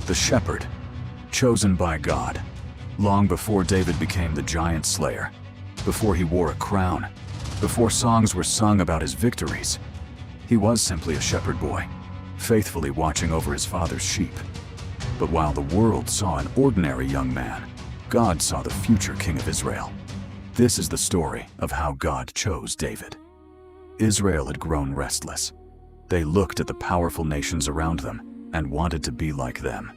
the shepherd, chosen by God, long before David became the giant slayer, before he wore a crown, before songs were sung about his victories. He was simply a shepherd boy, faithfully watching over his father's sheep. But while the world saw an ordinary young man, God saw the future king of Israel. This is the story of how God chose David. Israel had grown restless. They looked at the powerful nations around them and wanted to be like them.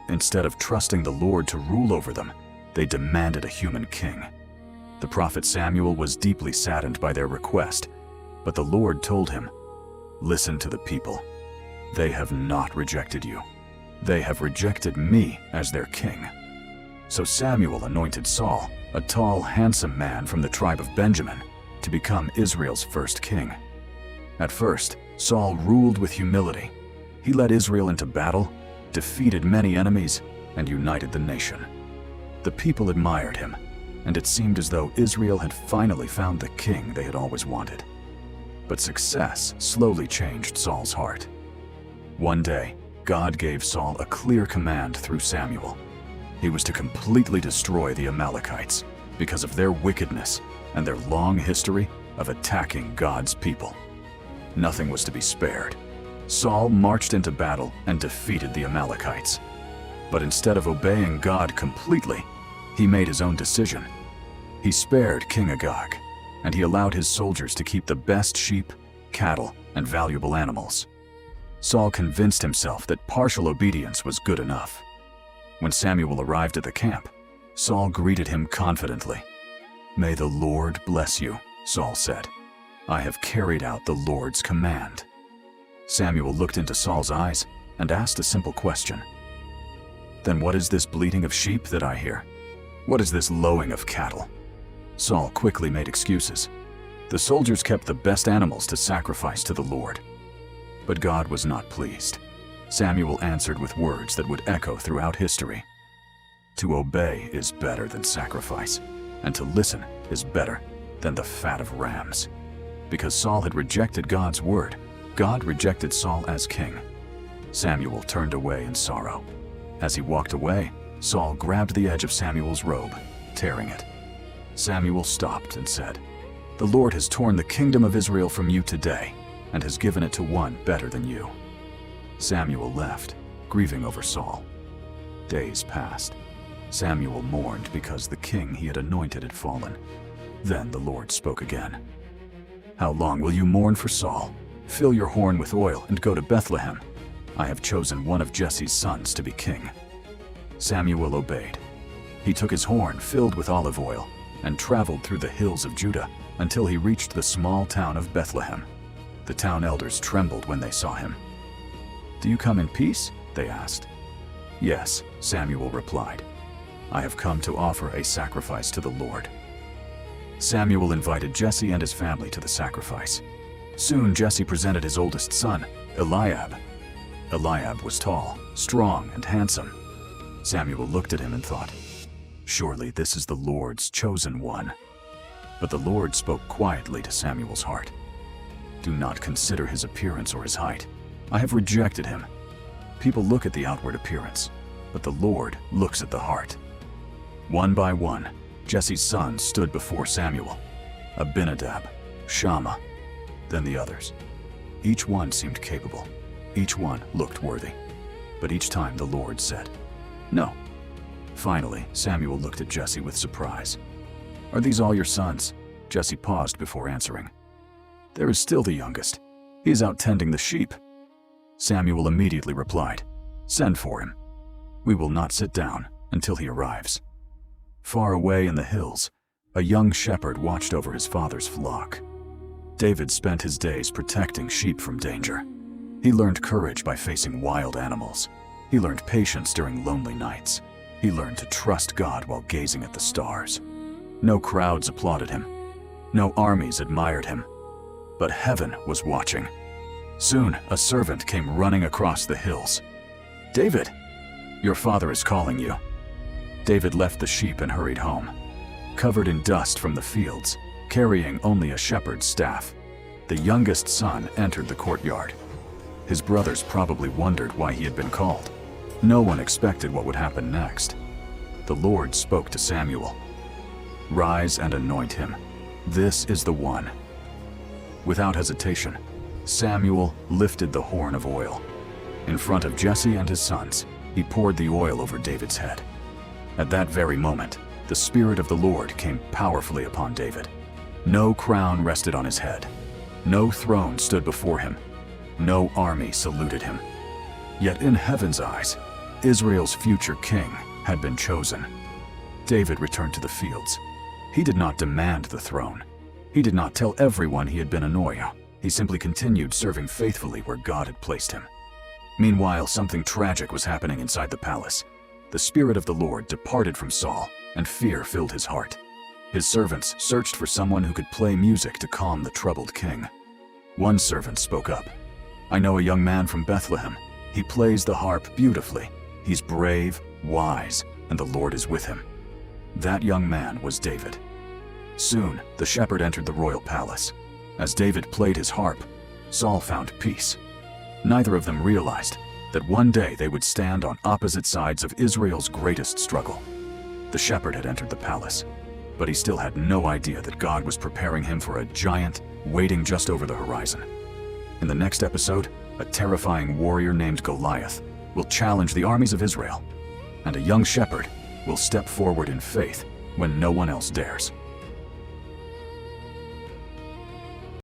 Instead of trusting the Lord to rule over them, they demanded a human king. The prophet Samuel was deeply saddened by their request, but the Lord told him, "Listen to the people. They have not rejected you. They have rejected me as their king." So Samuel anointed Saul, a tall, handsome man from the tribe of Benjamin, to become Israel's first king. At first, Saul ruled with humility. He led Israel into battle, defeated many enemies, and united the nation. The people admired him, and it seemed as though Israel had finally found the king they had always wanted. But success slowly changed Saul's heart. One day, God gave Saul a clear command through Samuel. He was to completely destroy the Amalekites because of their wickedness and their long history of attacking God's people. Nothing was to be spared. Saul marched into battle and defeated the Amalekites. But instead of obeying God completely, he made his own decision. He spared King Agag, and he allowed his soldiers to keep the best sheep, cattle, and valuable animals. Saul convinced himself that partial obedience was good enough. When Samuel arrived at the camp, Saul greeted him confidently. "May the Lord bless you," Saul said. "I have carried out the Lord's command." Samuel looked into Saul's eyes and asked a simple question. "Then what is this bleating of sheep that I hear? What is this lowing of cattle?" Saul quickly made excuses. The soldiers kept the best animals to sacrifice to the Lord. But God was not pleased. Samuel answered with words that would echo throughout history. "To obey is better than sacrifice, and to listen is better than the fat of rams." Because Saul had rejected God's word, God rejected Saul as king. Samuel turned away in sorrow. As he walked away, Saul grabbed the edge of Samuel's robe, tearing it. Samuel stopped and said, "The Lord has torn the kingdom of Israel from you today, and has given it to one better than you." Samuel left, grieving over Saul. Days passed. Samuel mourned because the king he had anointed had fallen. Then the Lord spoke again. "How long will you mourn for Saul? Fill your horn with oil and go to Bethlehem. I have chosen one of Jesse's sons to be king." Samuel obeyed. He took his horn filled with olive oil and traveled through the hills of Judah until he reached the small town of Bethlehem. The town elders trembled when they saw him. "Do you come in peace?" they asked. "Yes," Samuel replied. "I have come to offer a sacrifice to the Lord." Samuel invited Jesse and his family to the sacrifice. Soon Jesse presented his oldest son, Eliab. Eliab was tall, strong, and handsome. Samuel looked at him and thought, "Surely this is the Lord's chosen one." But the Lord spoke quietly to Samuel's heart. "Do not consider his appearance or his height. I have rejected him. People look at the outward appearance, but the Lord looks at the heart." One by one, Jesse's sons stood before Samuel: Abinadab, Shammah, then the others. Each one seemed capable. Each one looked worthy. But each time the Lord said, "No." Finally, Samuel looked at Jesse with surprise. "Are these all your sons?" Jesse paused before answering. "There is still the youngest. He is out tending the sheep." Samuel immediately replied, "Send for him. We will not sit down until he arrives." Far away in the hills, a young shepherd watched over his father's flock. David spent his days protecting sheep from danger. He learned courage by facing wild animals. He learned patience during lonely nights. He learned to trust God while gazing at the stars. No crowds applauded him. No armies admired him. But heaven was watching. Soon, a servant came running across the hills. "David, your father is calling you." David left the sheep and hurried home. Covered in dust from the fields, carrying only a shepherd's staff, the youngest son entered the courtyard. His brothers probably wondered why he had been called. No one expected what would happen next. The Lord spoke to Samuel. "Rise and anoint him. This is the one." Without hesitation, Samuel lifted the horn of oil. In front of Jesse and his sons, he poured the oil over David's head. At that very moment, the Spirit of the Lord came powerfully upon David. No crown rested on his head. No throne stood before him. No army saluted him. Yet in heaven's eyes, Israel's future king had been chosen. David returned to the fields. He did not demand the throne. He did not tell everyone he had been anointed. He simply continued serving faithfully where God had placed him. Meanwhile, something tragic was happening inside the palace. The Spirit of the Lord departed from Saul, and fear filled his heart. His servants searched for someone who could play music to calm the troubled king. One servant spoke up. "I know a young man from Bethlehem. He plays the harp beautifully. He's brave, wise, and the Lord is with him." That young man was David. Soon, the shepherd entered the royal palace. As David played his harp, Saul found peace. Neither of them realized that one day they would stand on opposite sides of Israel's greatest struggle. The shepherd had entered the palace, but he still had no idea that God was preparing him for a giant waiting just over the horizon. In the next episode, a terrifying warrior named Goliath will challenge the armies of Israel, and a young shepherd will step forward in faith when no one else dares.